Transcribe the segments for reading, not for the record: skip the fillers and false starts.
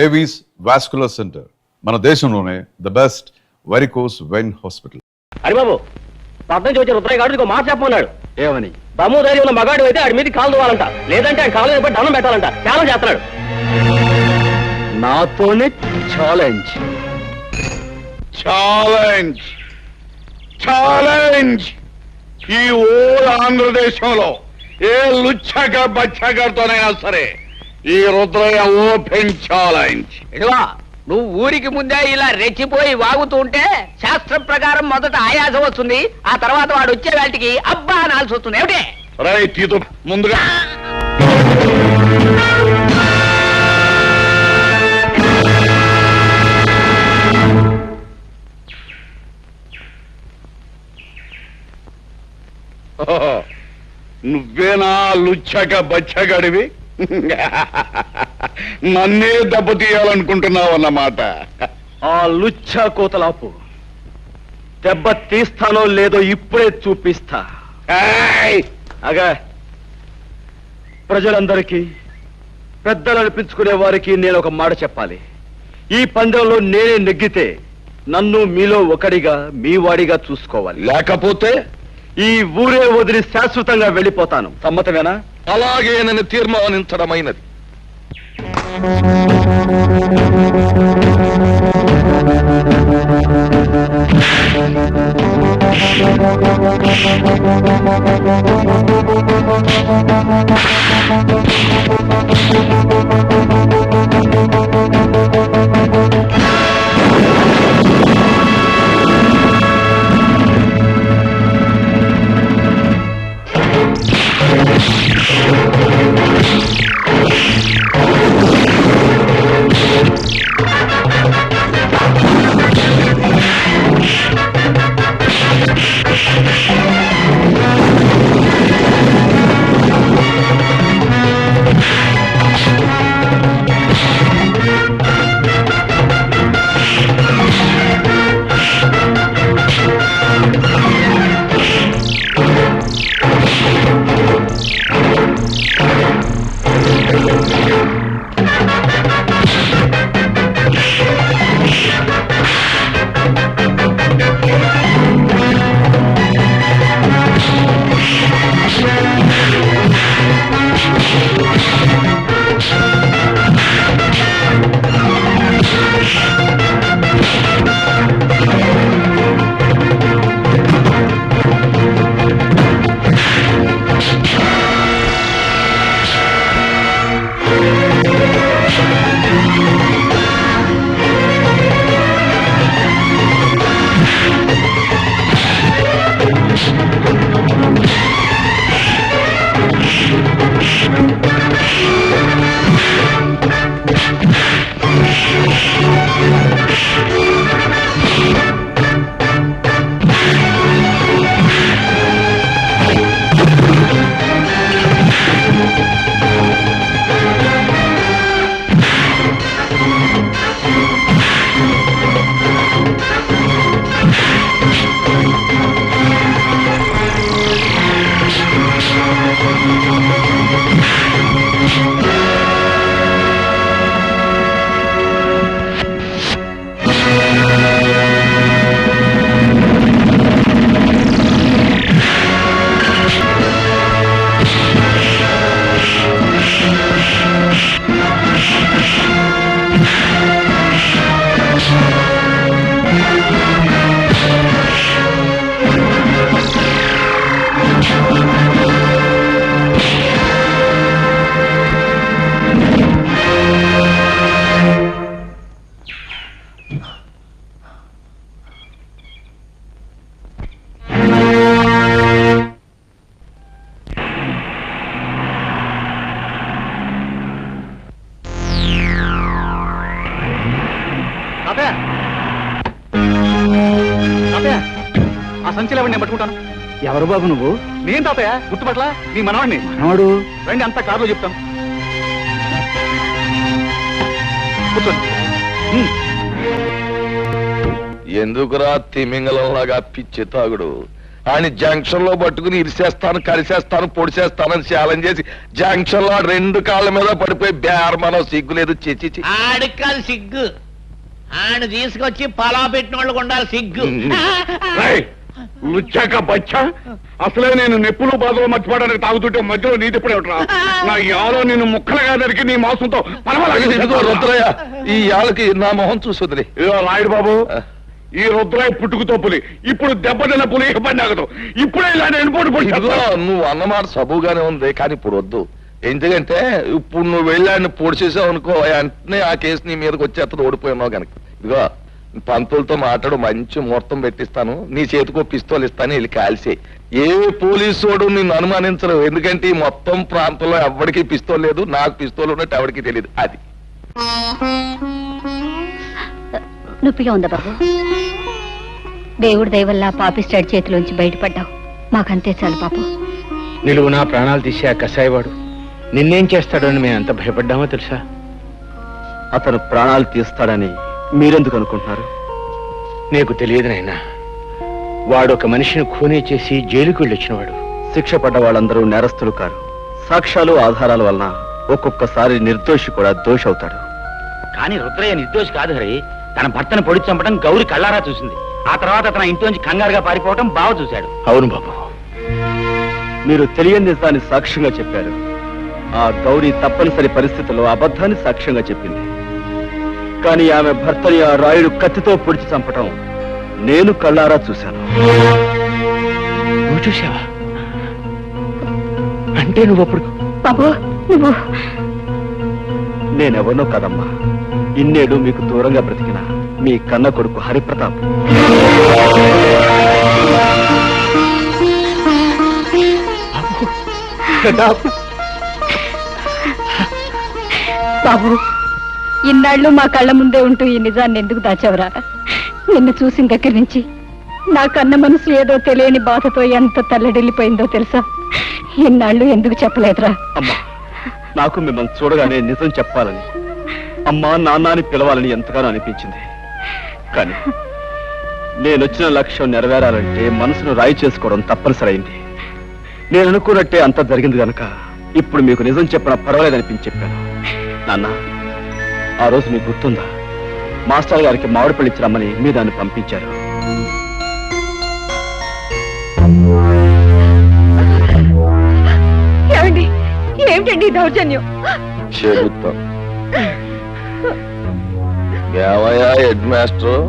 Avis vascular centre మన దేశంలోనే the best varicose vein hospital. Haribabu Padma నుంచి వచ్చే రుద్రయ్య గారు మాట చెప్పమన్నాడు. ఏమని? దమ్ము ధైర్యం ఉన్న మగాడు అయితే ఆడి మీద కాలు దువ్వాలంట, లేదంటే ఆయన కాలు మీద దండం పెట్టాలంట. చాలా చేస్తున్నాడు. నాతోనే ఛాలెంజ్ ఛాలెంజ్ ఛాలెంజ్. ఈ ఓల్ ఆంధ్రదేశంలో ఏ లుచ్చగా బచ్చగారితోనైనా సరే ఈ రుద్రయ్య ఓపెన్ ఛాలెంజ్. ఇదిగో నువ్వు ఊరికి ముందే ఇలా రెచ్చిపోయి వాగుతూ ఉంటే శాస్త్రం ప్రకారం మొదట ఆయాసం వస్తుంది, ఆ తర్వాత వాడు వచ్చే వాటికి అబ్బా అనాల్సి వస్తుంది. ఏమిటి రైట్, ఇది ముందుగా నువ్వేనా లుచ్చక బచ్చగడివి? నన్నే దెబ్బతీయాలనుకుంటున్నావన్నమాట. ఆ లుచ్చ కోతలాపు. దెబ్బ తీస్తానో లేదో ఇప్పుడే చూపిస్తా. ఏయ్! అగా ప్రజలందరికీ, పెద్దలు అనిపించుకునే వారికి నేను ఒక మాట చెప్పాలి. ఈ పందెంలో నేనే నెగ్గితే నన్ను మీలో ఒకడిగా, మీ వాడిగా చూసుకోవాలి. లేకపోతే ఈ ఊరే వదిలి శాశ్వతంగా వెళ్ళిపోతాను. సమ్మతమేనా? అలాగే నన్ను తీర్మానించడమైనది. ఆ సంచిలో నేను పట్టుకుంటాను. ఎవరు బాబు నువ్వు? నేను తాతయ్య, గుర్తుపట్ల నీ మనవాడిని. మనవాడు? రండి, అంతా కారులో చెప్తాను. కూర్చోండి. ఎందుకురా తిమింగలంలాగా పిచ్చి తాగుడు? ఆయన జంక్షన్ లో పట్టుకుని ఇరిసేస్తాను కలిసేస్తాను పొడిసేస్తానని ఛాలెంజ్ చేసి జంక్షన్ లో 2 కాళ్ళ మీద పడిపోయి బేరమనం సిగ్గులేదు చిచి ఆడికి కాదు సిగ్గు, ఆయన తీసుకొచ్చి పొలా పెట్టిన వాళ్ళకు ఉండాలి సిగ్గు. లుచ్చాక బచ్చా అసలే నేను నెప్పులు బాధలు మర్చిపోవడానికి తాగుతుంటే మధ్యలో నీ తిప్పుడే ఉంటా నా యాలో నేను ముక్కలుగా దరికి నీ మాంసంతో రుద్రయ్య ఈ యాలకి నా మొహం చూసుదిలే రాయుడు బాబు ఈ రుద్రయ్య పుట్టుకుతో పులి ఇప్పుడు దెబ్బతిన్న పులి ఇబ్బంది ఆగదు ఇప్పుడే ఇలా నేను నువ్వు అన్నమాట సబుగానే ఉంది కానీ ఇప్పుడు వద్దు. ఎందుకంటే ఇప్పుడు నువ్వు వెళ్ళాన్ని పొడిచేసావు అనుకో వెంటనే ఆ కేసు నీ మీదకి వచ్చేస్తుంది ఓడిపోయినావు కనుక. ఇదిగో పంతులతో మాట్లాడు మంచి ముహూర్తం పెట్టిస్తాను, నీ చేతికో పిస్తోల్ ఇస్తాను, వెళ్ళి కాల్సే. ఏ పోలీసోడు నిన్ను అనుమానించరు, ఎందుకంటే ఈ మొత్తం ప్రాంతంలో ఎవరికి పిస్తోల్ లేదు, నాకు పిస్తోల్ ఉన్నట్టు ఎవరికి తెలియదు. అది నొప్పిగా ఉందా బాబు? దేవుడి దయ వల్ల పాపిస్టాడ్ చేతిలోంచి బయటపడ్డావు, మాకంతే చాలు బాబు. నిలువు నా ప్రాణాలు తీసే ఆ కసాయివాడు నిన్నేం చేస్తాడో అని మేము ఎంత భయపడ్డామో తెలుసా? అతను ప్రాణాలు తీస్తాడని మీరెందుకు అనుకుంటున్నారు? నీకు తెలియదు నాయనా, వాడు ఒక మనిషిని ఖూనీ చేసి జైలుకు వెళ్ళొచ్చినవాడు. శిక్ష పడ్డ వాళ్ళందరూ నేరస్తులు కారు. సాక్ష్యాలు ఆధారాల వలన ఒక్కొక్కసారి నిర్దోషి కూడా దోషి అవుతాడు. కానీ రుద్రయ్య నిర్దోషి కాదు హరి. తన భర్తను పొడి చంపడం గౌరి కళ్ళారా చూసింది. ఆ తర్వాత తన ఇంట్లోంచి కంగారుగా పారిపోవడం బావ చూశాడు. అవును బాబు, మీరు తెలియని నిజాన్ని సాక్ష్యంగా చెప్పారు. ఆ గౌరీ తప్పనిసరి పరిస్థితుల్లో అబద్ధాన్ని సాక్ష్యంగా చెప్పింది. కానీ ఆమె భర్తని ఆ రాయుడు కత్తితో పొడిచి చంపటం నేను కళ్ళారా చూశాను. నువ్వు చూసావా? అంటే నువ్వు అప్పుడు బాబు నువ్వు నేనెవరినో కాదమ్మా, ఇన్నేడు మీకు దూరంగా బ్రతికిన మీ కన్న కొడుకు హరిప్రతాప్. బాబు ఇన్నాళ్ళు మా కళ్ళ ముందే ఉంటూ ఈ నిజాన్ని ఎందుకు దాచావురా? నిన్ను చూసిన దగ్గర నుంచి నా కన్న మనసు ఏదో తెలియని బాధతో ఎంత తల్లడిల్లిపోయిందో తెలుసా? ఇన్నాళ్ళు ఎందుకు చెప్పలేదురా? అమ్మా, నాకు మిమ్మల్ని చూడగానే నిజం చెప్పాలని, అమ్మా నాన్న అని పిలవాలని ఎంతగానో అనిపించింది. కానీ నేనొచ్చిన లక్ష్యం నెరవేరాలంటే మనసును రాయి చేసుకోవడం తప్పనిసరైంది. నేను అనుకున్నట్టే అంత జరిగింది కనుక ఇప్పుడు మీకు నిజం చెప్పిన పర్వాలేదనిపించి చెప్పాను. నాన్న, ఆ రోజు మీకు గుర్తుందా? మాస్టర్ గారికి మామిడి పళ్ళు ఇచ్చి రమ్మని మీ దాన్ని పంపించారు. ఏమిటండి దౌర్జన్యం? చెబుతా. ఏమయ్యా హెడ్ మాస్టర్,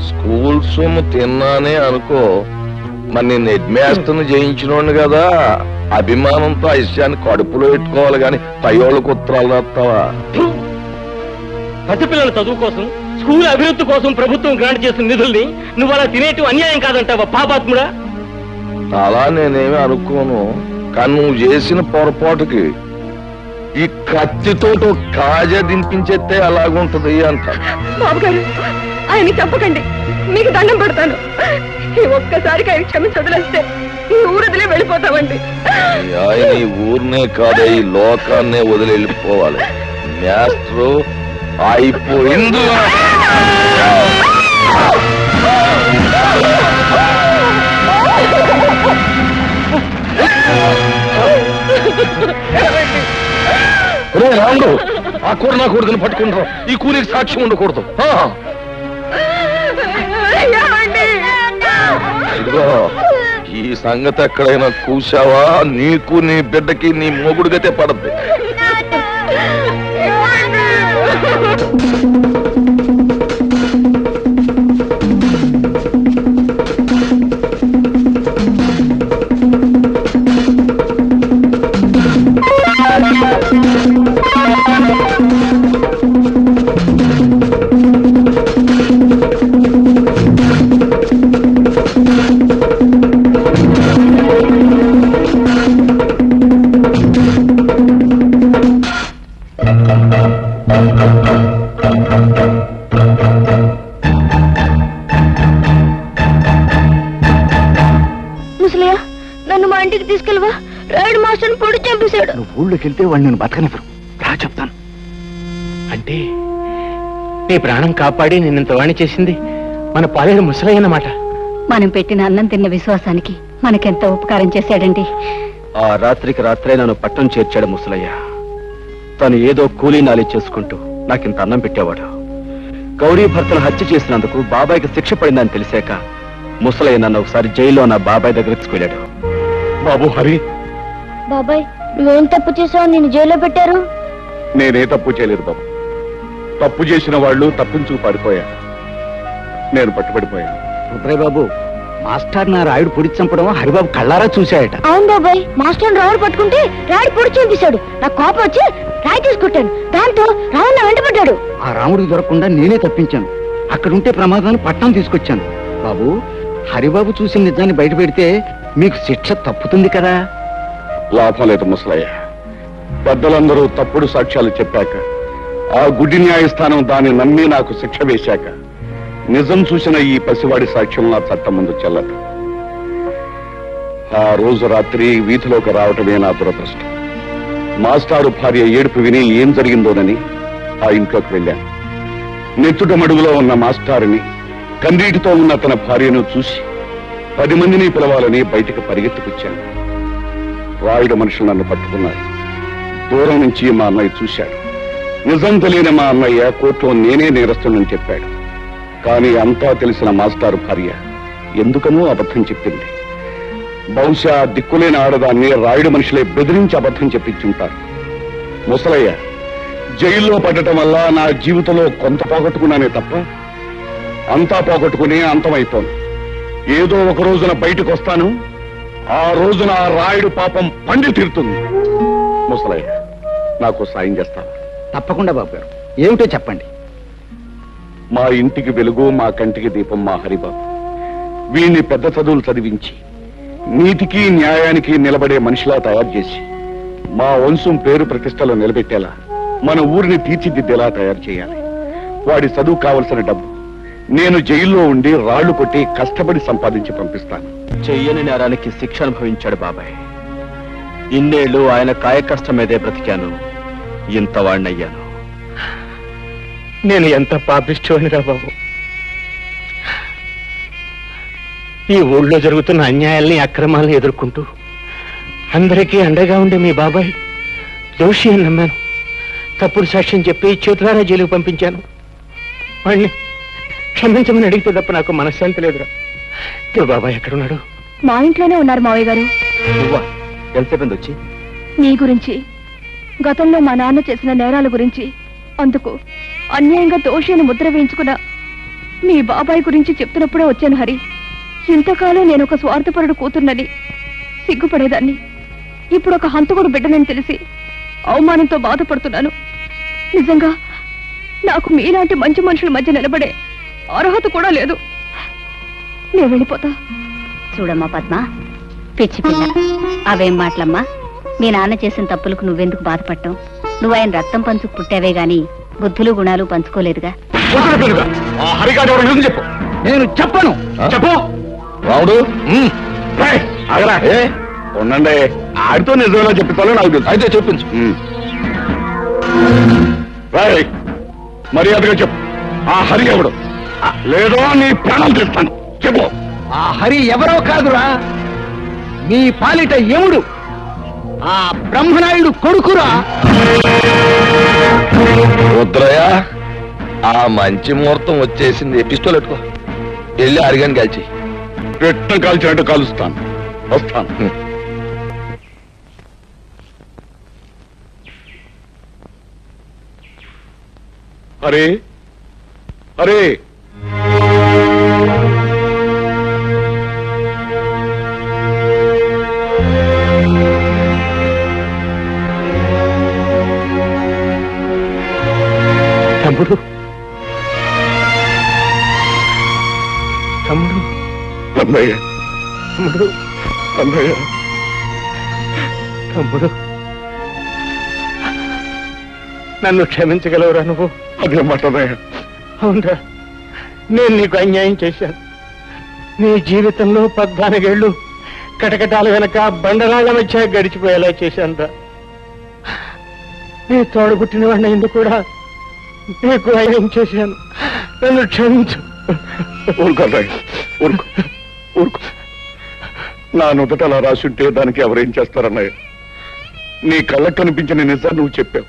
స్కూల్ సొమ్ము తిన్నానే అనుకో, మరి నేను హెడ్ మాస్టర్ని జయించినోండి కదా, అభిమానంతో ఆ విషయాన్ని కడుపులో పెట్టుకోవాలి గాని పయ్యోళ్ళకు ఉత్తరాలు రాస్తావా? పసిపిల్లల చదువు కోసం, స్కూల్ అభివృద్ధి కోసం ప్రభుత్వం గ్రాంట్ చేసిన నిధుల్ని నువ్వు అలా తినేటి అన్యాయం కాదంటావా పాపాత్ముడా? అలా నేనేమి అనుకోను, కానీ నువ్వు చేసిన పొరపాటుకి ఈ కత్తితో కాజా దింపించేస్తే అలాగుంటది అంట. బాబు గారు, ఆయన చంపకండి, మీకు దండం పెడతాను. ఈ ఒక్కసారికి ఆయన క్షమించి వదిలేస్తే ఈ ఊరదిలే వెళ్ళిపోతామండి. ఆయన ఈ ఊరినే కాదు, ఈ లోకాన్నే వదిలి వెళ్ళిపోవాలి. మాస్టరు అయిపోయింది. రాముడు, ఆ కూర నా కొడుకుని పట్టుకుంటారు, ఈ కూలికి సాక్ష్యం ఉండకూడదు. ఇదిగో, ఈ సంగతి ఎక్కడైనా కూసావా నీకు నీ బిడ్డకి నీ మొగుడు గతే పడద్ది. ముసలియా, నన్ను మా ఇంటికి తీసుకెళ్ళవా? రాయుడు మాస్టర్ పొడి చంపేశాడు. నువ్వు ఊళ్ళోకి వెళ్తే వాడిని నేను బతకనివ్వరు. రా చెప్తాను. అంటే నీ ప్రాణం కాపాడి నిన్నంత వాణి చేసింది మన పాలేరు ముసలయ్య అన్నమాట. మనం పెట్టిన అన్నం తిన్న విశ్వాసానికి మనకెంత ఉపకారం చేశాడండి. ఆ రాత్రికి రాత్రే నన్ను పట్టణం చేర్చాడు ముసలయ్య. తను ఏదో కూలీ నాలి చేసుకుంటూ నాకింత అన్నం పెట్టేవాడు. గౌరీ భర్తను హత్య చేసినందుకు బాబాయ్కి శిక్ష పడిందని తెలిసాక ముసలయ్య నన్ను ఒకసారి జైల్లో నా బాబాయ్ దగ్గర తీసుకెళ్ళాడు. బాబు హరి, బాబాయ్ నువ్వేం తప్పు చేసావు? నిన్ను జైల్లో పెట్టారు. నేనే తప్పు చేయలేదు బాబు. తప్పు చేసిన వాళ్ళు తప్పించుకు పారిపోయారు. నేను పట్టుబడిపోయాను. రుద్రయ్య బాబు, మాస్టర్ నా రాయుడు పొడి చంపడం హరిబాబు కళ్ళారా చూశాయట. అవును బాబాయ్, మాస్టర్ రావుడు పట్టుకుంటే రాయుడు పొడి చంపేశాడు. నాకు కోపం వచ్చి రాయి తీసుకొట్టాను. దాంతో రావుడు నా వెంటబడ్డాడు. ఆ రాముడికి దొరకకుండా నేనే తప్పించాను. అక్కడుంటే ప్రమాదాన్ని పట్నం తీసుకొచ్చాను. బాబు, హరిబాబు చూసిన నిజాన్ని బయట పెడితే మీకు శిక్ష తప్పుతుంది కదా. లాభం లేదు ముసలయ్య. పెద్దలందరూ తప్పుడు సాక్ష్యాలు చెప్పాక, ఆ గుడి న్యాయస్థానం దాన్ని నమ్మి నాకు శిక్ష వేశాక, నిజం చూసిన ఈ పసివాడి సాక్ష్యం నా చట్టం ముందు చెల్లదు. ఆ రోజు రాత్రి వీధిలోకి రావటమే నా దురదృష్టం. మాస్టారు భార్య ఏడుపు విని ఏం జరిగిందోనని ఆ ఇంట్లోకి వెళ్ళాను. నెత్తుట మడుగులో ఉన్న మాస్టారుని, కన్నీటితో ఉన్న తన భార్యను చూసి 10 మందిని పిలవాలని బయటికి పరిగెత్తుకొచ్చాను. రాయుడు మనుషులు నన్ను పట్టుకున్నారు. దూరం నుంచి మా అన్నయ్య చూశాడు. నిజం తెలియని మా అన్నయ్య కోర్టులో నేనే నేరస్తునని చెప్పాడు. కానీ అంతా తెలిసిన మాస్టారు భార్య ఎందుకనో అబద్ధం చెప్పింది. బహుశా దిక్కులేని ఆడదాన్ని రాయుడు మనుషులే బెదిరించి అబద్ధం చెప్పించుంటారు. ముసలయ్య, జైల్లో పడటం వల్ల నా జీవితంలో కొంత పోగొట్టుకున్నానే తప్ప అంతా పోగొట్టుకుని అంతమైపోను. ఏదో ఒక రోజున బయటకు వస్తాను. ఆ రోజున ఆ రాయుడు పాపం పండి తీరుతుంది. ముసలయ్య, నాకు సాయం చేస్తావా? తప్పకుండా బాబు గారు, ఏమిటో చెప్పండి. మా ఇంటికి వెలుగు, మా కంటికి దీపం మా హరిబాబు. వీణ్ణి పెద్ద చదువులు చదివించి నీతికి న్యాయానికి నిలబడే మనిషిలా తయారు చేసి మా వంశం పేరు ప్రతిష్టలో నిలబెట్టేలా, మన ఊరిని తీర్చిదిద్దేలా తయారు చేయాలి. వాడి చదువు కావలసిన డబ్బు నేను జైల్లో ఉండి రాళ్లు కొట్టి కష్టపడి సంపాదించి పంపిస్తాను. చెయ్యని నేరానికి శిక్ష అనుభవించాడు బాబాయ్. ఇన్నేళ్లు ఆయన కాయకష్టం మీదే బ్రతికాను. ఇంత వాణ్ణయ్యాను. నేను ఎంత పాపిష్టోనిరా బాబు. ఈ ఊళ్ళో జరుగుతున్న అన్యాయాల్ని, అక్రమాలను ఎదుర్కొంటూ అందరికీ అండగా ఉండే మీ బాబాయ్ దోషి అని నమ్మాను. తప్పుడు సాక్ష్యం చెప్పి చేతులారా జైలుకు పంపించాను. వాణ్ణి క్షమించమని అడిగితే తప్ప నాకు మనశ్శాంతి లేదురా. ఇప్పుడు బాబాయ్ ఎక్కడున్నాడు? మా ఇంట్లోనే ఉన్నారు మావయ్య గారు. నువ్వా? ఎంతసేపు వచ్చి? నీ గురించి, గతంలో మా నాన్న చేసిన నేరాల గురించి, అందుకు అన్యాయంగా దోషిని ముద్ర వేయించుకున్న మీ బాబాయ్ గురించి చెప్తున్నప్పుడే వచ్చాను హరి. ఇంతకాలం నేను ఒక స్వార్థపరుడు కూతుర్నని సిగ్గుపడేదాన్ని. ఇప్పుడు ఒక హంతకుడు బిడ్డనని తెలిసి అవమానంతో బాధపడుతున్నాను. నిజంగా నాకు మీలాంటి మంచి మనుషుల మధ్య నిలబడే అర్హత కూడా లేదు. నేను వెళ్ళిపోతా. చూడమ్మా పద్మ, పిచ్చి పిల్ల, అవేం మాటలమ్మా. మీ నాన్న చేసిన తప్పులకు నువ్వెందుకు బాధపడటం? నువ్వు ఆయన రక్తం పంచుకు పుట్టావే గాని బుద్ధులు గుణాలు పంచుకోలేదుగా. చెప్పు. నేను చెప్పను. చెప్పు రావుడు. ఉండండి, ఆడితో నిజంగా చెప్తాను నాకు తెలుసు. అయితే చెప్పించు. మర్యాదగా చెప్పు, ఆ హరి ఎవడు? లేదో నీ ప్రాణం చేస్తాను. చెప్పు. ఆ హరి ఎవరో కాదురా, మీ పాలిట యముడు, ఆ బ్రహ్మనాయుడు కొడుకురా. రుద్రయ్య, ఆ మంచి ముహూర్తం వచ్చేసింది. పిస్టోల్ పెట్టుకో, వెళ్ళి అరిగాని కాల్చి. పెట్టం కాల్చినట్టు కాలుస్తాను. వస్తాను. హరే హరే, తమ్ముడు, తమ్ముడు, అన్నయ్య, తమ్ముడు, అన్నయ్య. తమ్ముడు, నన్ను క్షమించగలవురా నువ్వు? అదే మాట అన్నయ్య. అవునరా, నేను నీకు అన్యాయం చేశాను. నీ జీవితంలో 14 ఏళ్ళు కటకటాల వెనక బండరాళ్ల మధ్య గడిచిపోయేలా చేశానురా. నీ తోడబుట్టిన వాడిని ఎందుకు కూడా నీకు అన్యాయం చేశాను. నన్ను క్షమించు. ఊరుకో అన్నయ్య, ఊరుకో. ఊరుకో. నా నుదుట అలా రాసుంటే దానికి ఎవరేం చేస్తారన్నయ్య? నీ కళ్ళకు కనిపించిన నిజాన్ని నువ్వు చెప్పావు.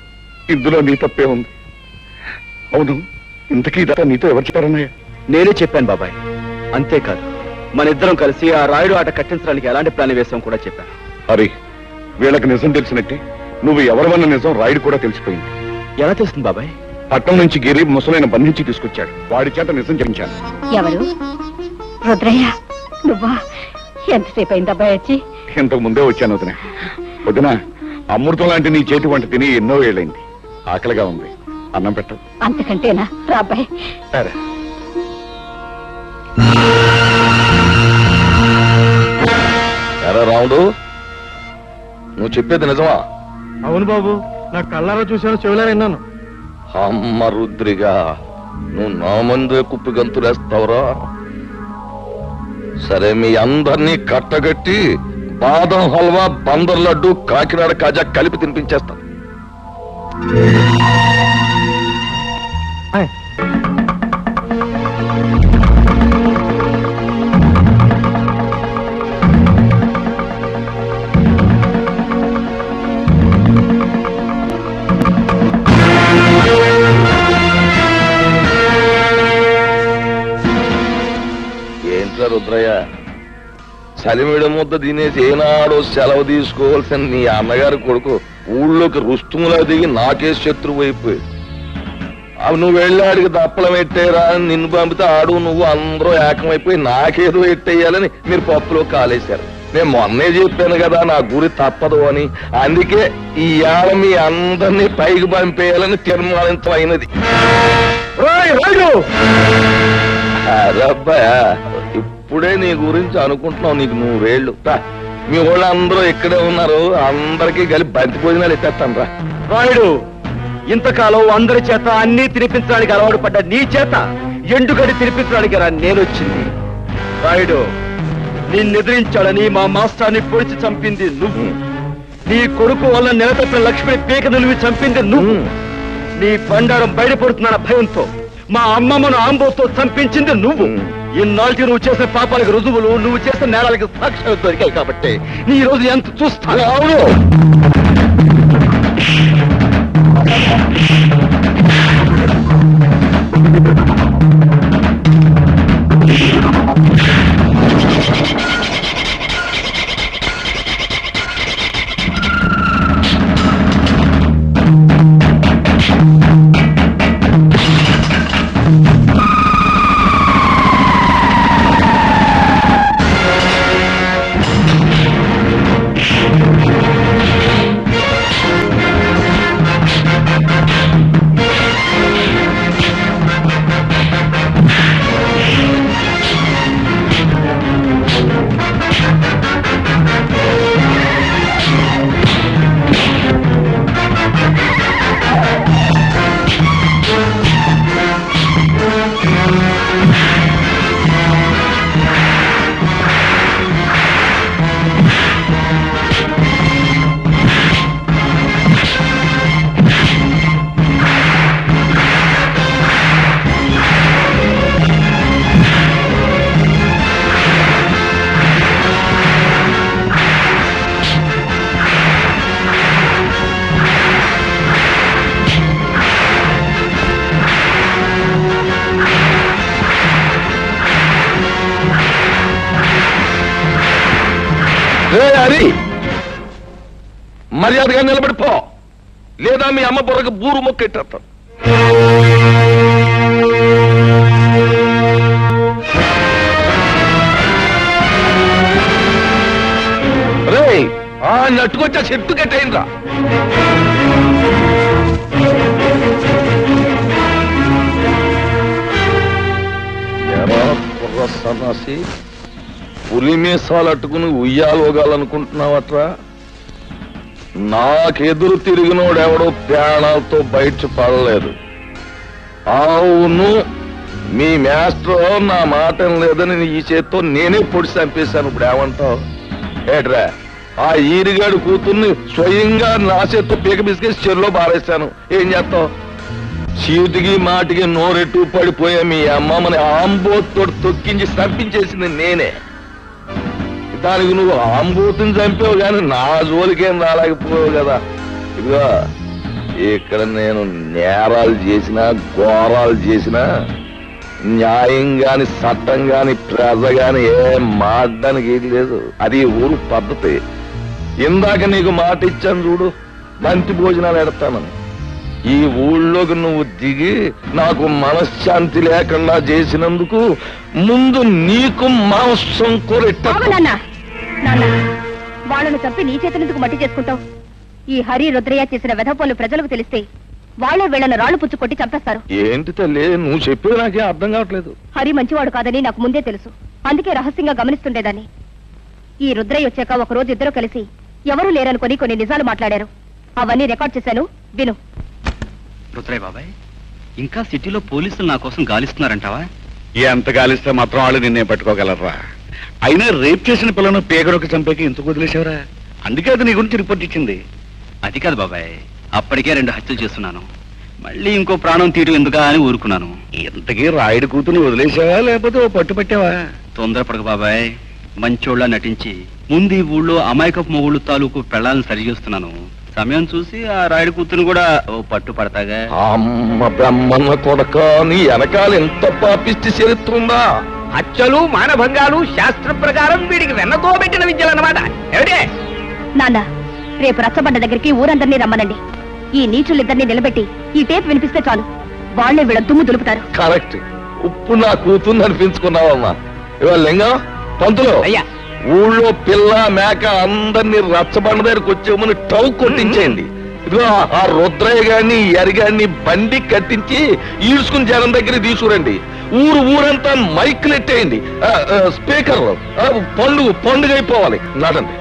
ఇందులో నీ తప్పే ఉంది. అవును, ఇంతకీ ఇదంతా నీతో ఎవరు చెప్పారన్నయ్య? నేనే చెప్పాను బాబాయ్. అంతేకాదు, మన ఇద్దరం కలిసి ఆ రాయుడు ఆట కట్టించడానికి ఎలాంటి ప్లాన్ వేసాం కూడా చెప్పాను. అరే, వీళ్ళకి నిజం తెలిసినట్టే నువ్వు ఎవరివన్న నిజం రాయుడు కూడా తెలిసిపోయింది. ఎలా తెలుస్తుంది బాబాయ్? పట్టణం నుంచి గిరి ముసలైన బంధించి తీసుకొచ్చాడు. వాడి చేత నిజం చెప్పించాను. ఎవరు? రుద్రయ్య, నువ్వా? ఎంతసేపు అయింది అబ్బాయి వచ్చి? ఇంతకు ముందే వచ్చాను వదిన. వదిన, అమృతం లాంటి నీ చేతి వంట తిని ఎన్నో ఏళ్ళైంది. ఆకలిగా ఉంది, అన్నం పెట్టు. అంతకంటేనా? రా అబ్బాయి. సరే. ఎరా రాముడు, నువ్వు చెప్పేది నిజమా? అవును బాబు, నా కళ్ళారా చూశాను, చెవులారా విన్నాను. అమ్మ రుద్రిగా, నువ్వు నా ముందే కుప్పి గంతులేస్తావురా? సరే, మీ అందరినీ కట్టగట్టి బాదం హల్వా, బందర్ లడ్డు, కాకినాడ కాజా కలిపి తినిపించేస్తా. ఏంట్రా రుద్రయ్య, చలిమిడ ముద్ద తినేసి ఏనాడో సెలవు తీసుకోవాల్సిన నీ అన్నగారి కొడుకు ఊళ్ళోకి రుస్తుములా దిగి నాకే శత్రువు అయిపోయి. అవి నువ్వు వెళ్ళాడికి దప్పలం ఎట్టేరా అని నిన్ను పంపితే ఆడు నువ్వు అందరూ ఏకమైపోయి నాకేదో ఎట్టేయాలని మీరు పప్పులో కాలేశారు. నేను మొన్నే చెప్పాను కదా నా గురి తప్పదు అని. అందుకే ఈ ఏళ మీ అందరినీ పైకి పంపేయాలని తీర్మానించమైనది. అరబ్బాయా, ఇప్పుడే నీ గురించి అనుకుంటున్నావు. నీకు 100 ఏళ్ళు. మీ వాళ్ళందరూ ఇక్కడే ఉన్నారు, అందరికీ కలిపి బంతి భోజనాలు ఎత్తేస్తాను రా. రాయుడు, ఇంతకాలం అందరి చేత అన్ని తినిపించడానికి అలవాటు పడ్డ నీ చేత ఎండుగడి తినిపించడానికి రా నేనొచ్చింది. రాయుడు, నిన్నెదిరించాడని మా మాస్టర్ని పొడిచి చంపింది నువ్వు. నీ కొడుకు వల్ల నిలతప్పిన లక్ష్మిని పీక నిలివి చంపింది నువ్వు. నీ బండారం బయటపడుతున్న భయంతో మా అమ్మమ్మను ఆంబోతో చంపించింది నువ్వు. ఇన్నాళ్ళకి నువ్వు చేసిన పాపాలకు రుజువులు, నువ్వు చేసిన నేరాలకు సాక్ష్యాలు దొరికాయి కాబట్టి నీ రోజు ఎంత చూస్తాను. అవును, హరి, మర్యాదగా నిలబడిపో, లేదా మీ అమ్మ బుర్రకు బూరు మొక్కెట్టేస్తాను. రే, నట్టుకొచ్చా చెట్టు కట్టేయండిరా. ఎరా బుర్ర సన్నాసి, పులి మీసాలు అట్టుకుని ఉయ్యాలోగాలనుకుంటున్నావట్రా? నాకెదురు తిరిగినోడెవడో ప్రాణాలతో బయట పడలేదు. అవును, మీ మాస్టర్ నా మాట లేదని ఈ చేత్తో నేనే పొడి చంపేశాను. ఇప్పుడు ఏమంటావు? ఏట్రా, ఆ ఈరిగాడు కూతుర్ని స్వయంగా నా చేత్తో పీక బిస్కేసి చెరులో బారేశాను. ఏం చేస్తావు? చీటికి మాటికి నోరెట్టు పడిపోయా మీ అమ్మమ్మని ఆంబోతో తొక్కించి చంపించేసింది నేనే. దానికి నువ్వు ఆంబూతిని చంపావు కానీ నా జోలికేం రాలేకపోయావు కదా. ఇదిగో ఇక్కడ నేను నేరాలు చేసినా ఘోరాలు చేసినా న్యాయం గాని చట్టం గాని ప్రజ గాని ఏం మాట్లాడడానికి ఏది లేదు. అది ఊరు పద్ధతి. ఇందాక నీకు మాట ఇచ్చాను చూడు, బంతి భోజనాలు ఎడతానని. ఈ ఊళ్ళోకి నువ్వు దిగి నాకు మనశ్శాంతి లేకుండా చేసినందుకు ముందు నీకు మాంసం కొరెట్ట. వాళ్ళను చంపి నీ చేతులెందుకు మట్టి చేసుకుంటావు? ఈ హరి రుద్రయ్య చేసిన వెధపోలు ప్రజలకు తెలిస్తే వాళ్ళే వీళ్ళను రాళ్లు పుచ్చు కొట్టి చంపేస్తారు. ఏంటి తల్లి నువ్వు చెప్పేది నాకేం అర్థం కావట్లేదు. హరి మంచివాడు కాదని నాకు ముందే తెలుసు. అందుకే రహస్యంగా గమనిస్తుండేదాన్ని. ఈ రుద్రయ్య వచ్చాక ఒక రోజు ఇద్దరు కలిసి ఎవరూ లేరనుకొని కొన్ని నిజాలు మాట్లాడారు. అవన్నీ రికార్డ్ చేశాను, విను. రుద్రయ్య బాబాయ్, ఇంకా సిటీలో పోలీసులు నా కోసం గాలిస్తున్నారంటావా? ఎంత గాలిస్తే మాత్రం వాళ్ళు నిన్నే పట్టుకోగలరా? అయినా రేప్ చేసిన పిల్లను పేగరొక చంపేకి ఎందుకు వదిలేశావరా? అందుకే అది నీ గురించి రిపోర్ట్ ఇచ్చింది. అది కాదు బాబాయ్, అప్పటికే 2 హత్యలు చేస్తున్నాను. మళ్ళీ ఇంకో ప్రాణం తీయడం ఎందుకా అని ఊరుకున్నాను. ఇంతకీ రాయుడు కూతుని వదిలేసావా లేకపోతే ఓ పట్టు పట్టావా? తొందరపడక బాబాయ్, మంచోళ్ళ నటించి ముందు ఈ ఊళ్ళో అమాయకపు మొగుళ్ళు తాలూకు పెళ్ళాలను సరిచేస్తున్నాను. సమయం చూసి ఆ రాయుడు కూతురు కూడా ఓ పట్టు పడతాగా. అమ్మ బ్రహ్మన్న కొడక, నీ వెనకాల ఎంత పాపిష్టి చరిత్ర ఉందా? హత్యలు మానభంగాలు శాస్త్ర ప్రకారం వీడికి వెన్నతో పెట్టిన విద్యలన్నమాట. ఏమిటే నాన్న, రేపు రచ్చబండ దగ్గరికి ఊరందరినీ రమ్మనండి. ఈ నీచులిద్దరినీ నిలబెట్టి ఈ టేప్ వినిపిస్తే చాలు, వాళ్లే వీళ్ళ దుమ్ము దులుపుతారు. కరెక్ట్. ఉప్పు నా కూతుర్ని అనిపించుకున్నావమ్మా. ఇవాళ లింగం పంతులు, అయ్యా, ఊళ్ళో పిల్ల మేక అందరినీ రచ్చబండ దగ్గరకు వచ్చేమని టౌ కొట్టించేయండి. ఇదిగో ఆ రుద్రయ్య గారిని ఎరిగాన్ని బండి కట్టించి ఈడ్చుకుని జనం దగ్గర తీసుకురండి. ఊరంతా మైకులు ఎట్టేయండి. స్పీకర్ పండుగ అయిపోవాలి. నడండి.